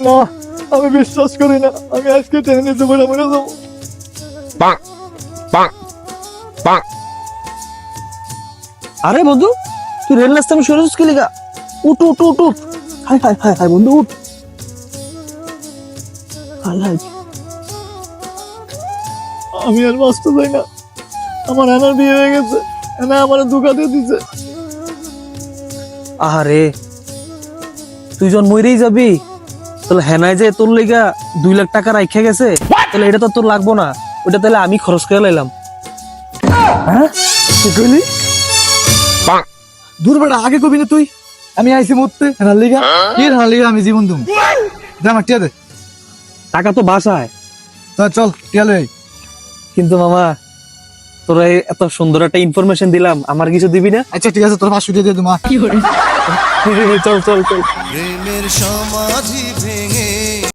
না, আমি বিশ্বাস করি না। আমি আজকে ট্রেনে নিতে পারে মরে যাবো। আরে বন্ধু, তুই রেল রাস্তা আমি সরে গেলি গা। উঠ উঠ উঠ উঠ। হাই হাই হাই হাই বন্ধু, উঠ। High high. আমি আর বাঁচতে চাই না। আমার এনার বিয়ে হয়ে গেছে, এনা আমার ধোকা দিয়ে দিছে। আহারে, তুই যখন মরেই যাবি, তাহলে হেনায় যে তোর লেগা 2 লাখ টাকা রাইখা গেছে, তাহলে এটা তো তোর লাগবো না, ওটা তাহলে আমি খরচ করে লাইলাম। হ্যাঁ, কি কইলি? দূর বেটা, আগে কবি না তুই। আমি আইছি মরতে হেনার লিগা। কি হেনার লিগা আমি জীবন দুম। দে আমার টিয়া দে। টাকা তো বাসায়, তা চল টিয়া লই আই। কিন্তু মামা তোরা এই এত সুন্দর একটা ইনফরমেশন দিলাম, আমার কিছু দিবি না? আচ্ছা ঠিক আছে, তোর 500 দিয়ে দে মা। চল চল চল। প্রেমের সমাধি ভেঙে